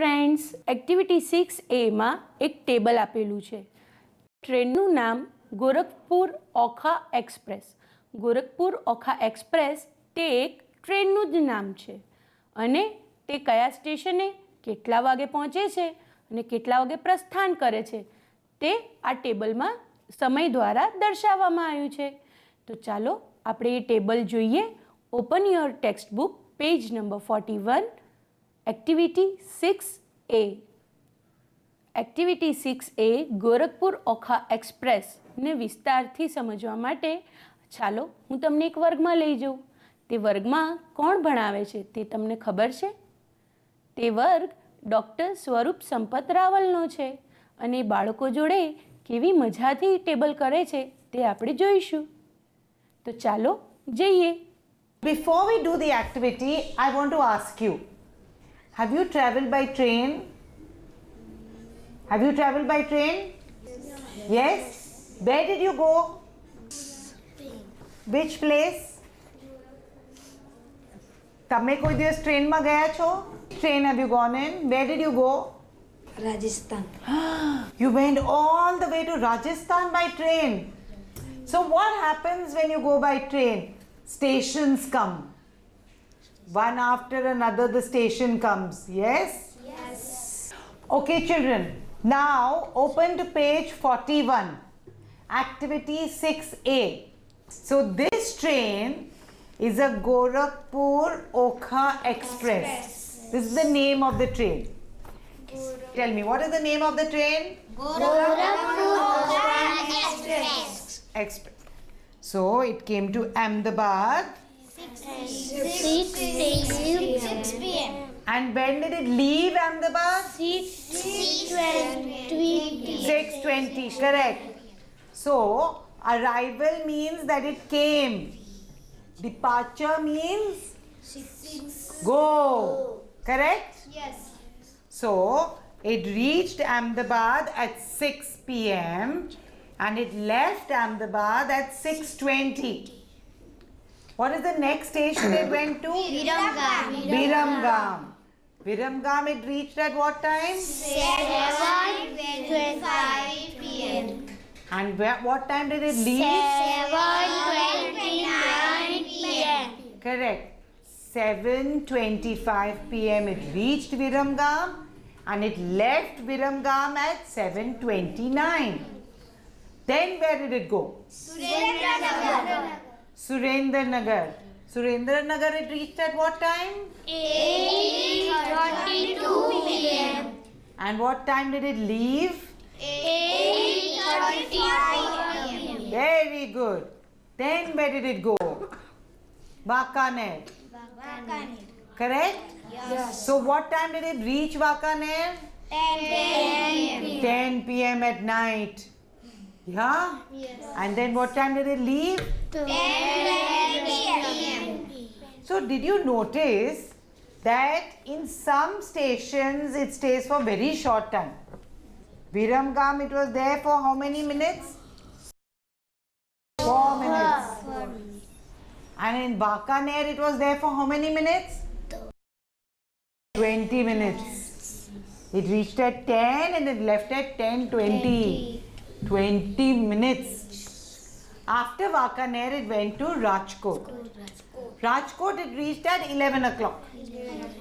Friends, activity 6A માં એક table આપેલું છે. ટ્રેનનું નામ ગોરખપુર ઓખા એક્સપ્રેસ. ગોરખપુર ઓખા એક્સપ્રેસ તે એક ટ્રેનનું જ નામ છે અને તે કયા સ્ટેશને કેટલા વાગે પહોંચે છે અને કેટલા વાગે પ્રસ્થાન કરે છે તે આ ટેબલમાં સમય દ્વારા દર્શાવવામાં આવ્યું છે. તો ચાલો આપણે એ ટેબલ જોઈએ. Open your text book, page number 41, activity 6A. Activity 6A Gorakhpur Okha એક્સપ્રેસને વિસ્તારથી સમજવા માટે ચાલો હું તમને એક વર્ગમાં લઈ જાઉં. તે વર્ગમાં કોણ ભણાવે છે તે તમને ખબર છે? તે વર્ગ ડૉક્ટર સ્વરૂપ સંપત રાવલનો છે અને બાળકો જોડે કેવી મજાથી ટેબલ કરે છે તે આપણે જોઈશું. તો ચાલો જઈએ. Before we do the activity, I want to ask you, have you traveled by train? Have you traveled by train? Yes. Where did you go? Which place? તમે કોઈ દિવસ ટ્રેનમાં ગયા છો? Train have you gone in? Where did you go? Rajasthan. You went all the way to Rajasthan by train. So what happens when you go by train? Stations come. One after another the station comes. Yes? Yes. Okay children, now open to page 41. Activity 6A. So this train is a Gorakhpur Okha Express. This is the name of the train. Tell me, what is the name of the train? Gorakhpur Express. Express. So it came to Ahmedabad. 6 p.m. And when did it leave Ahmedabad? 6:20. 6:20, correct. So arrival means that it came. Departure means go. Correct? Yes. So it reached Ahmedabad at 6 p.m. and it left Ahmedabad at 6:20. What is the next station it went to? Viramgam. Viramgam it reached at what time? 7:25 p.m. And what time did it leave? 7:29 p.m. Correct. 7:25 p.m. it reached Viramgam and it left Viramgam at 7:29. Then where did it go? Surendranagar. Surendranagar it reached at what time? 8:32 p.m. And what time did it leave? 8:35 p.m. Very good. Then where did it go? Bakaner. Correct? Yes. So what time did it reach Bakaner? 10 p.m. at night. Yeah? Yes. And then what time did it leave? 10 p.m. So did you notice that in some stations it stays for very short time? Viramgam it was there for how many minutes? 4 minutes. And in Bakaner it was there for how many minutes? 20 minutes. It reached at 10 and it left at 10:20. 20 minutes. After Bakaner it went to Rajkot. Rajkot it reached at 11 o'clock.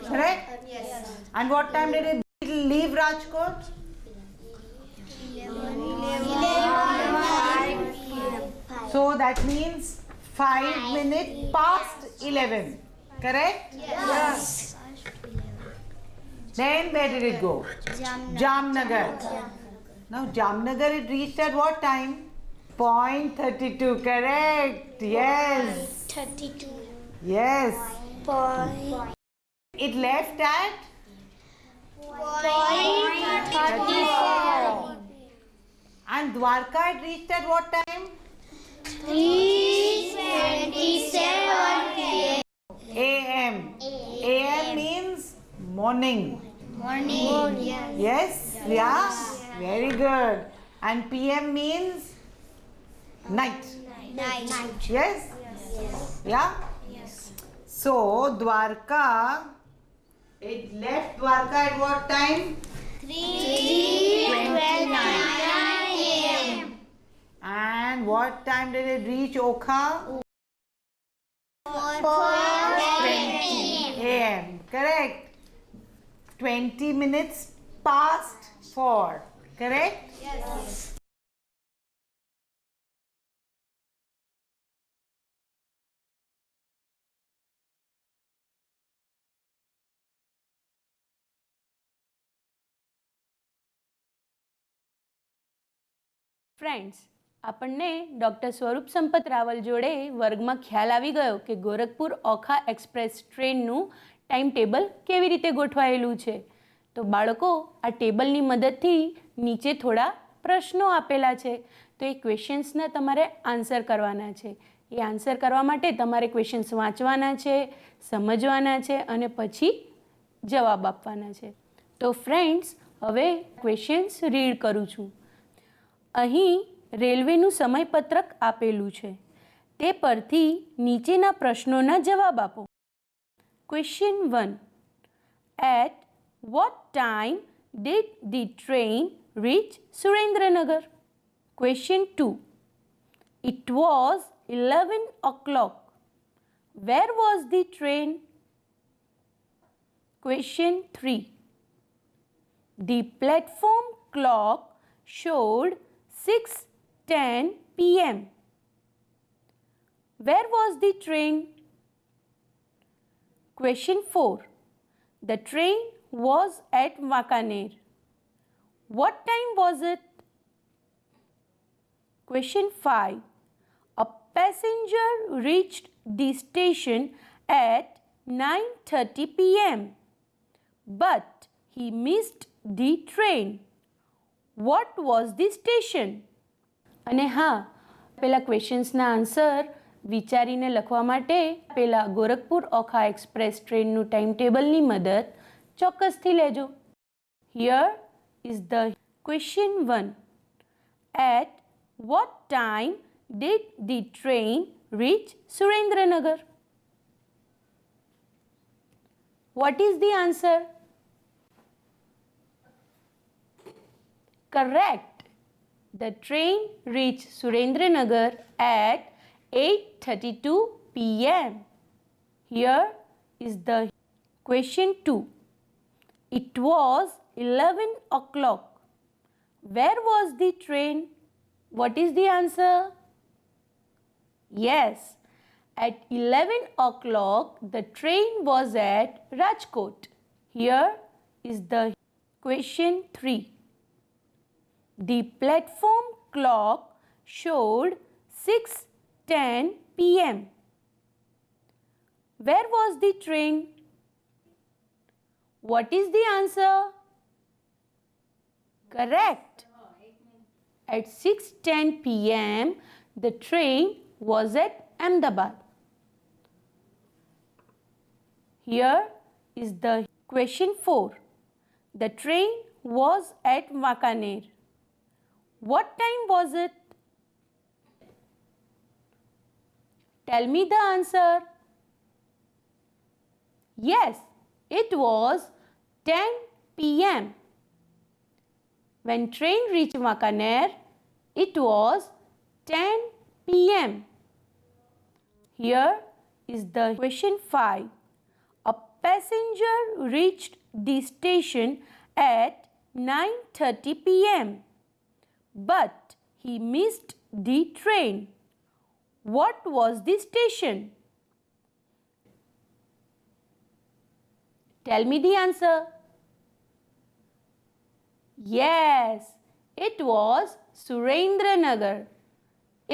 Correct? Yes. And what time did it leave Rajkot? 11:05 p.m. So that means 5 minutes past 11. Correct? Yes. Then where did it go? Jamnagar. Now Jamnagar it reached at what time? 0:32. Correct. Yes. 32. Yes. Point. It left at 34. and Dwarka it reached at what time? 3:27 p.m. AM. AM means morning. Morning. Yes? Yeah? Very good. And PM means night. Night. Yes? Yeah? So Dwarka It left Dwarka at what time? 3:29 a.m. And what time did it reach Okha? 4:20 a.m. Correct. 20 minutes past 4. Correct? Yes. Friends, આપણને doctor Swaroop Sampat Raval જોડે વર્ગમાં ખ્યાલ આવી ગયો કે Gorakhpur Okha express ટ્રેનનું time table કેવી રીતે ગોઠવાયેલું છે. તો બાળકો, આ ટેબલની મદદથી નીચે થોડા પ્રશ્નો આપેલા છે, તો એ ક્વેશ્ચન્સના તમારે આન્સર કરવાના છે. એ આન્સર કરવા માટે તમારે ક્વેશ્ચન્સ વાંચવાના છે, સમજવાના છે અને પછી જવાબ આપવાના છે. તો ફ્રેન્ડ્સ, હવે ક્વેશ્ચન્સ રીડ કરું છું. અહીં રેલવેનું સમયપત્રક આપેલું છે, તે પરથી નીચેના પ્રશ્નોના જવાબ આપો. Question 1. At what time did the train reach Surendranagar? Question 2. It was 11 o'clock. Where was the train? Question 3. The platform clock showed 6:10 p.m. Where was the train? Question 4. The train was at Wakaner. What time was it? Question 5. A passenger reached the station at 9:30 p.m. but he missed the train. What was the station? અને હા, પેલા ક્વેશ્ચન્સના answer વિચારીને લખવા માટે પેલા Gorakhpur Okha express ટ્રેનનું time ટેબલની મદદ ચોક્કસથી લેજો. Here is the question 1. At what time did the train reach Surendranagar? What is the answer? Correct. The train reached Surendranagar at 8:32 p.m. Here is the question 2. It was 11 o'clock. Where was the train? What is the answer? Yes, at 11 o'clock the train was at Rajkot. Here is the question 3. The platform clock showed 6:10 p.m. Where was the train? What is the answer? Correct. At 6:10 p.m. the train was at Ahmedabad. Here is the question 4. The train was at Wakaner. What time was it? Tell me the answer. Yes, it was 10 p.m. When train reached Wakaner, it was 10 p.m. Here is the question 5. A passenger reached the station at 9:30 p.m. but he missed the train. What was the station? Tell me the answer. Yes, it was Surendranagar.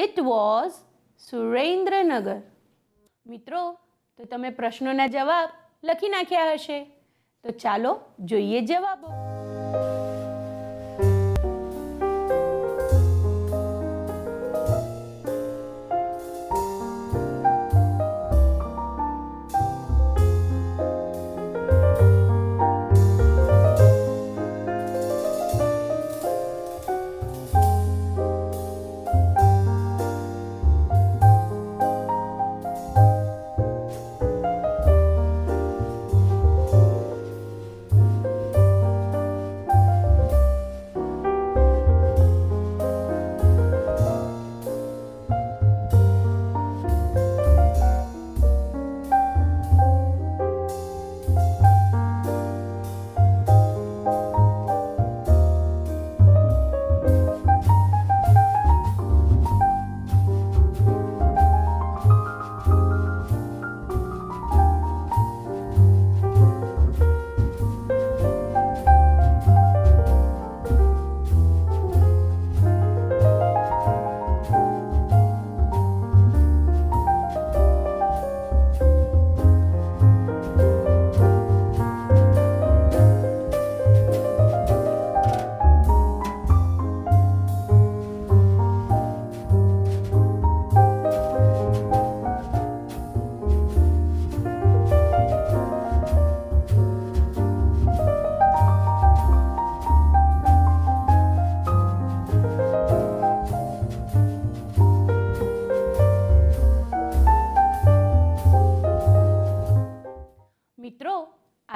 It was Surendranagar. મિત્રો, તો તમે પ્રશ્નોના જવાબ લખી નાખ્યા હશે. તો ચાલો જોઈએ જવાબો.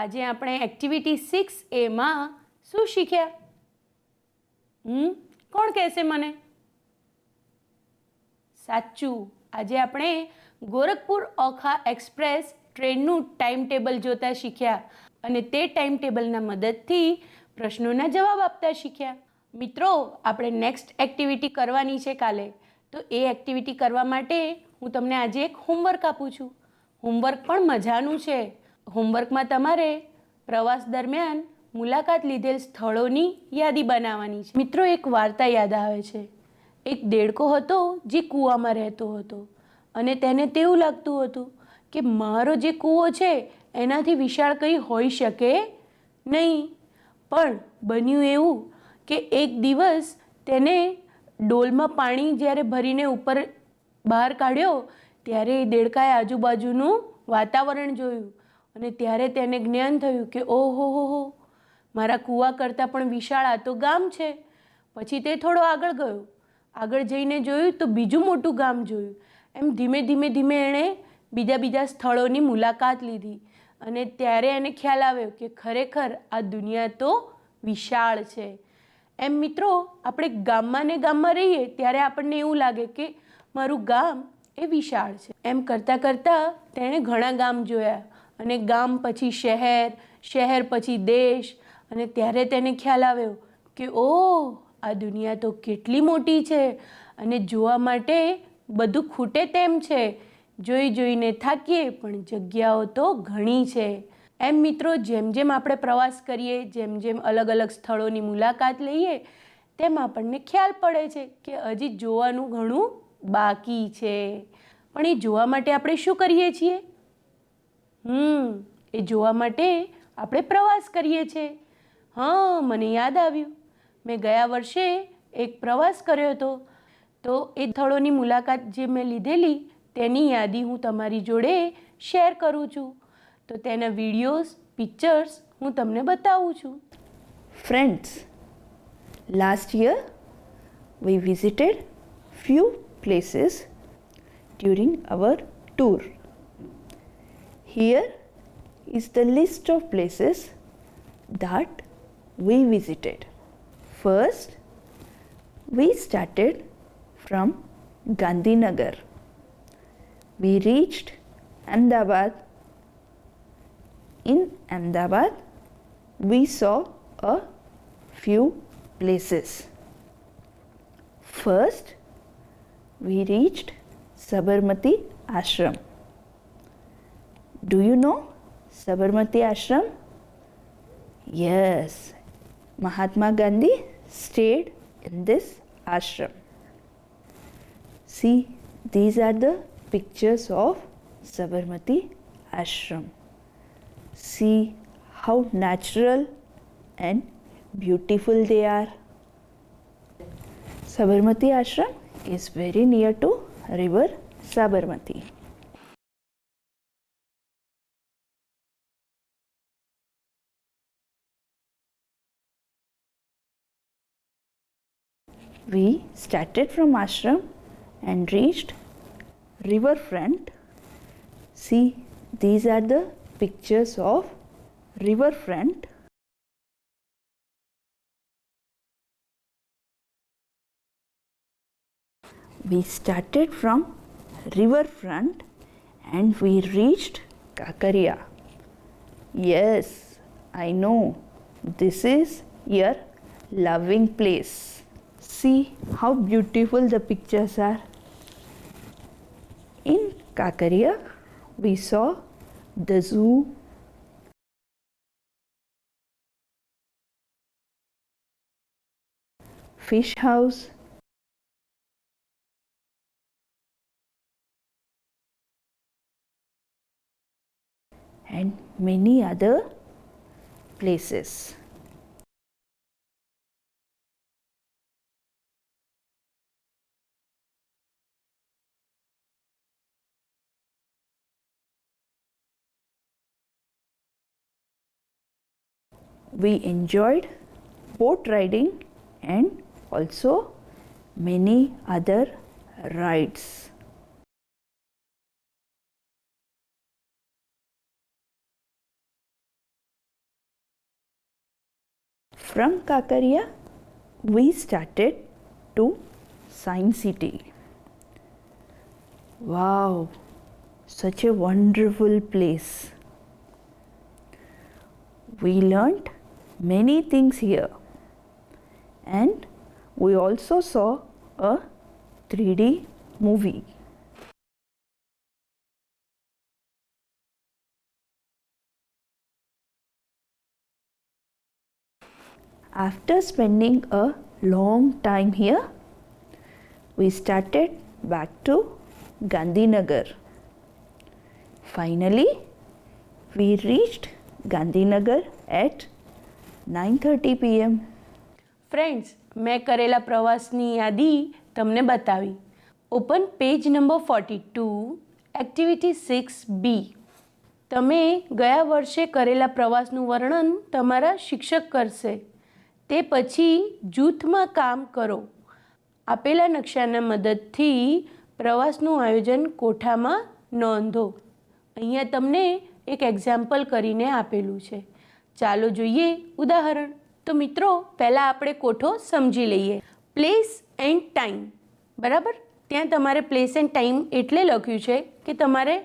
આજે આપણે એક્ટિવિટી 6A માં શું શીખ્યા? કોણ કહેશે મને? સાચું, આજે આપણે ગોરખપુર ઓખા એક્સપ્રેસ ટ્રેનનું ટાઈમ ટેબલ જોતા શીખ્યા અને તે ટાઈમ ટેબલના મદદથી પ્રશ્નોના જવાબ આપતા શીખ્યા. મિત્રો, આપણે નેક્સ્ટ એક્ટિવિટી કરવાની છે કાલે, તો એ એક્ટિવિટી કરવા માટે હું તમને આજે એક હોમવર્ક આપું છું. હોમવર્ક પણ મજાનું છે. હોમવર્કમાં તમારે પ્રવાસ દરમિયાન મુલાકાત લીધેલ સ્થળોની યાદી બનાવવાની છે. મિત્રો, એક વાર્તા યાદ આવે છે. એક દેડકો હતો જે કૂવામાં રહેતો હતો અને તેને તેવું લાગતું હતું કે મારો જે કૂવો છે એનાથી વિશાળ કંઈ હોઈ શકે નહીં. પણ બન્યું એવું કે એક દિવસ તેને ડોલમાં પાણી જ્યારે ભરીને ઉપર બહાર કાઢ્યો ત્યારે એ દેડકાએ આજુબાજુનું વાતાવરણ જોયું અને ત્યારે તેને જ્ઞાન થયું કે ઓહો, મારા કૂવા કરતાં પણ વિશાળ આ તો ગામ છે. પછી તે થોડો આગળ ગયો. આગળ જઈને જોયું તો બીજું મોટું ગામ જોયું. એમ ધીમે ધીમે એણે બીજા સ્થળોની મુલાકાત લીધી અને ત્યારે એને ખ્યાલ આવ્યો કે ખરેખર આ દુનિયા તો વિશાળ છે. એમ મિત્રો, આપણે ગામમાં ને ગામમાં રહીએ ત્યારે આપણને એવું લાગે કે મારું ગામ એ વિશાળ છે. એમ કરતાં કરતાં તેણે ઘણા ગામ જોયા અને ગામ પછી શહેર, શહેર પછી દેશ અને ત્યારે તેને ખ્યાલ આવ્યો કે ઓહ, આ દુનિયા તો કેટલી મોટી છે અને જોવા માટે બધું ખૂટે તેમ છે. જોઈને થાકીએ પણ જગ્યાઓ તો ઘણી છે. એમ મિત્રો, જેમ જેમ આપણે પ્રવાસ કરીએ, જેમ અલગ અલગ સ્થળોની મુલાકાત લઈએ, તેમ આપણને ખ્યાલ પડે છે કે હજી જોવાનું ઘણું બાકી છે. પણ એ જોવા માટે આપણે શું કરીએ છીએ? એ જોવા માટે આપણે પ્રવાસ કરીએ છીએ. હા, મને યાદ આવ્યું, મેં ગયા વર્ષે એક પ્રવાસ કર્યો હતો. તો એ સ્થળોની મુલાકાત જે મેં લીધેલી તેની યાદી હું તમારી જોડે શેર કરું છું. તો તેના વિડીયોઝ, પિક્ચર્સ હું તમને બતાવું છું. Friends, last year we visited few places during our tour. Here is the list of places that we visited. First, we started from Gandhinagar. We reached Ahmedabad. In Ahmedabad, we saw a few places. First, we reached Sabarmati Ashram. Do you know Sabarmati Ashram? Yes, Mahatma Gandhi stayed in this ashram. See, these are the pictures of Sabarmati Ashram. See how natural and beautiful they are. Sabarmati Ashram is very near to river Sabarmati. We started from ashram and reached riverfront. See, these are the pictures of riverfront. We started from riverfront and we reached Kakaria. Yes, I know, this is your loving place. See how beautiful the pictures are. In Kakaria, we saw the zoo, fish house, and many other places. We enjoyed boat riding and also many other rides. From Kakaria, we started to Science City. Wow, such a wonderful place. We learnt many things here, and we also saw a 3D movie. After spending a long time here, we started back to Gandhinagar. Finally, we reached Gandhinagar at 9:30 p.m. Friends, મેં કરેલા પ્રવાસની યાદી તમને બતાવી. Open page number 42, activity 6B. તમે ગયા વર્ષે કરેલા પ્રવાસનું વર્ણન તમારા શિક્ષક કરશે. તે પછી જૂથમાં કામ કરો. આપેલા નકશાના મદદથી પ્રવાસનું આયોજન કોઠામાં નોંધો. અહીંયા તમને એક એક્ઝામ્પલ કરીને આપેલું છે. ચાલો જોઈએ ઉદાહરણ. તો મિત્રો, પહેલાં આપણે કોઠો સમજી લઈએ. પ્લેસ એન્ડ ટાઈમ, બરાબર? ત્યાં તમારે પ્લેસ એન્ડ ટાઈમ એટલે લખ્યું છે કે તમારે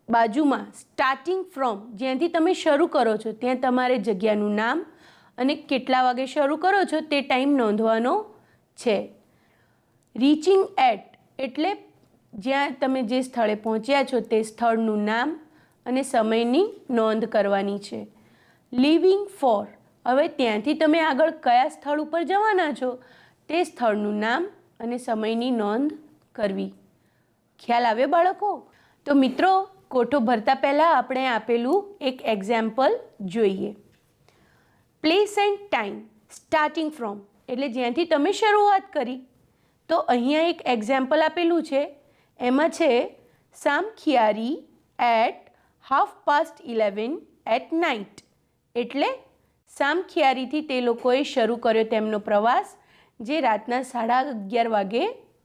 બાજુમાં સ્ટાર્ટિંગ ફ્રોમ, જ્યાંથી તમે શરૂ કરો છો ત્યાં તમારે જગ્યાનું નામ અને કેટલા વાગે શરૂ કરો છો તે ટાઈમ નોંધવાનો છે. રીચિંગ એટ એટલે જ્યાં તમે જે સ્થળે પહોંચ્યા છો તે સ્થળનું નામ અને સમયની નોંધ કરવાની છે. લીવિંગ ફોર, હવે ત્યાંથી તમે આગળ કયા સ્થળ ઉપર જવાના છો તે સ્થળનું નામ અને સમયની નોંધ કરવી. ખ્યાલ આવ્યો બાળકો? તો મિત્રો, કોઠો ભરતા પહેલાં આપણે આપેલું એક એક્ઝામ્પલ જોઈએ. Place end time, starting from એટલે જ્યાંથી તમે શરૂઆત કરી. તો અહીંયા એક એક્ઝામ્પલ આપેલું છે. એમાં છે સામખિયારી એટ 11:30 એટ નાઇટ. એટલે સામખિયારીથી તે લોકોએ શરૂ કર્યો તેમનો પ્રવાસ, જે રાતના 11:30 વાગે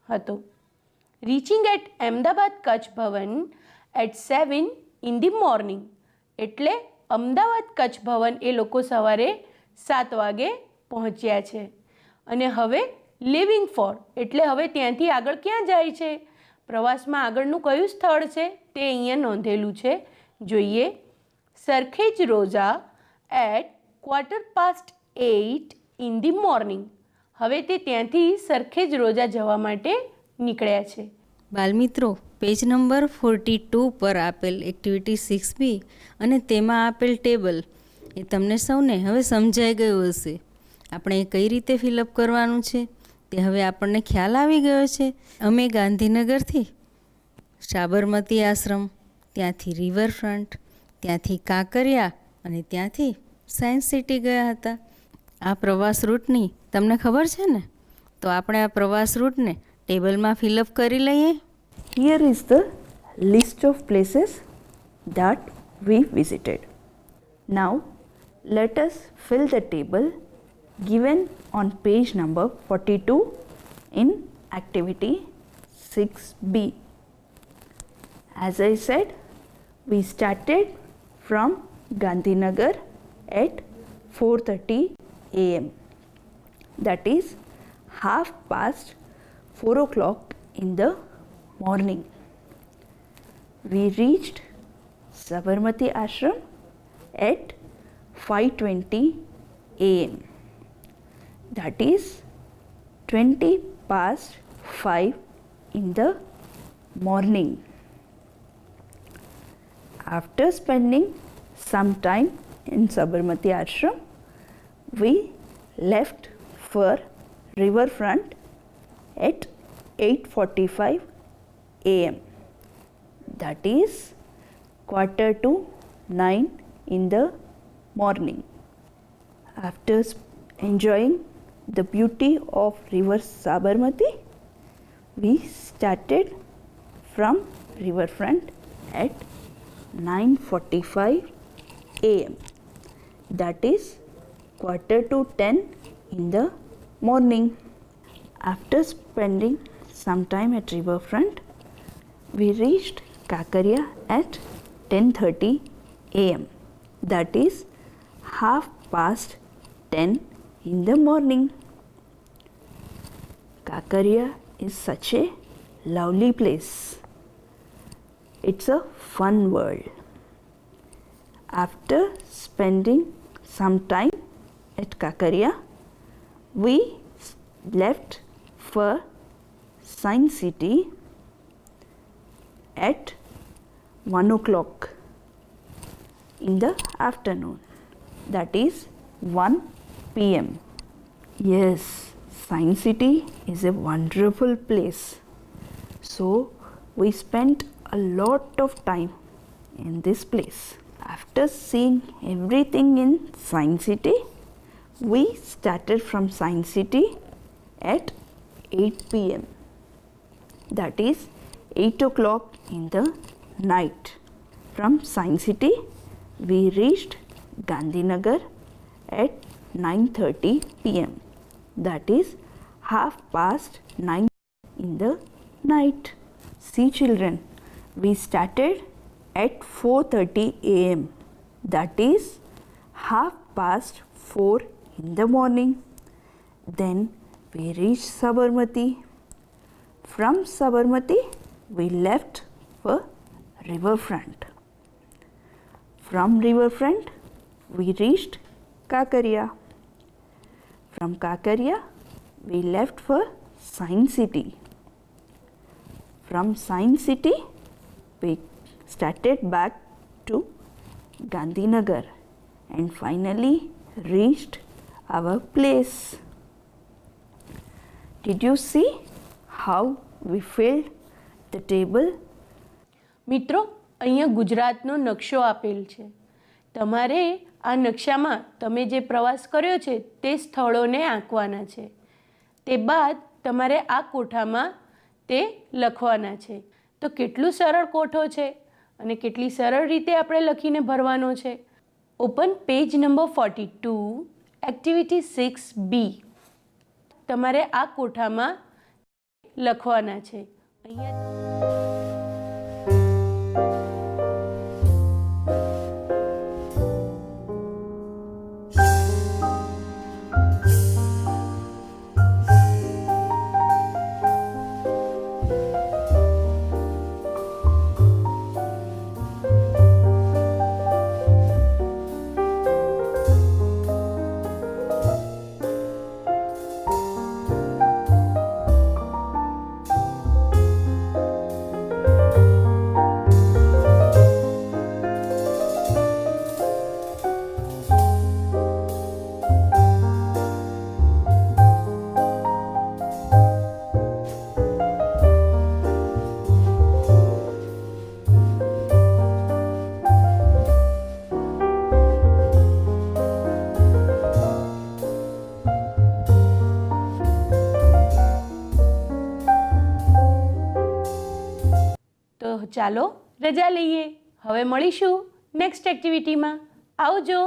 હતો. Reaching at Ahmedabad Kutch Bhavan at 7 in the morning એટલે અમદાવાદ કચ્છ ભવન એ લોકો સવારે 7 વાગે પહોંચ્યા છે. અને હવે લિવિંગ ફોર એટલે હવે ત્યાંથી આગળ ક્યાં જાય છે, પ્રવાસમાં આગળનું કયું સ્થળ છે તે અહીંયા નોંધેલું છે. જોઈએ. Sarkhej Roza at 8:15 in the morning. હવે તે ત્યાંથી સરખેજ રોઝા જવા માટે નીકળ્યા છે. બાલમિત્રો, પેજ નંબર 42 પર આપેલ એક્ટિવિટી 6B અને તેમાં આપેલ ટેબલ એ તમને સૌને હવે સમજાઈ ગયું હશે. આપણે એ કઈ રીતે ફિલઅપ કરવાનું છે તે હવે આપણને ખ્યાલ આવી ગયો છે. અમે ગાંધીનગરથી સાબરમતી આશ્રમ, ત્યાંથી રિવરફ્રન્ટ, ત્યાંથી કાંકરિયા અને ત્યાંથી સાયન્સ સિટી ગયા હતા. આ પ્રવાસ રૂટની તમને ખબર છે ને? તો આપણે આ પ્રવાસ રૂટને ટેબલમાં ફિલઅપ કરી લઈએ. Here is the list of places that we visited. Now, let us fill the table given on page number 42 in activity 6B. As I said, we started from Gandhinagar at 4:30 a.m. That is 4:30 o'clock in the morning. We reached Sabarmati Ashram at 5:20 a.m. That is 5:20 in the morning. After spending some time in Sabarmati Ashram, we left for riverfront at 8:45 a.m. That is 8:45 in the morning. After enjoying the beauty of river Sabarmati, we started from riverfront at 9:45 a.m. That is 9:45 in the morning. After spending some time at riverfront, we reached Kakaria at 10:30 a.m. That is 10:30 in the morning. Kakaria is such a lovely place. It's a fun world. After spending some time at Kakaria, we left for Science City at 1 o'clock in the afternoon, that is 1 p.m. Yes, Science City is a wonderful place. So we spent a lot of time in this place. After seeing everything in Science City, we started from Science City at 8 p.m. That is 8 o'clock in the night. From Science City, we reached Gandhinagar at 9:30 p.m. That is 9:30 in the night. See children, we started at 4:30 a.m. That is 4:30 in the morning. Then we reached Sabarmati. From Sabarmati, we left for riverfront. From riverfront, we reached Kakaria. From Kakaria, we left for Science City. From Science City, we started back to Gandhinagar and finally reached our place. Did you see how we filled the table? મિત્રો, અહીંયા ગુજરાતનો નકશો આપેલ છે. તમારે આ નકશામાં તમે જે પ્રવાસ કર્યો છે તે સ્થળોને આંકવાના છે. તે બાદ તમારે આ કોઠામાં તે લખવાના છે. તો કેટલું સરળ કોઠો છે અને કેટલી સરળ રીતે આપણે લખીને ભરવાનો છે. Open page number 42, activity 6B. તમારે આ કોઠામાં લખવાના છે. અહીંયા ચાલો રજા લઈએ. હવે મળીશું નેક્સ્ટ એક્ટિવિટીમાં. આવજો.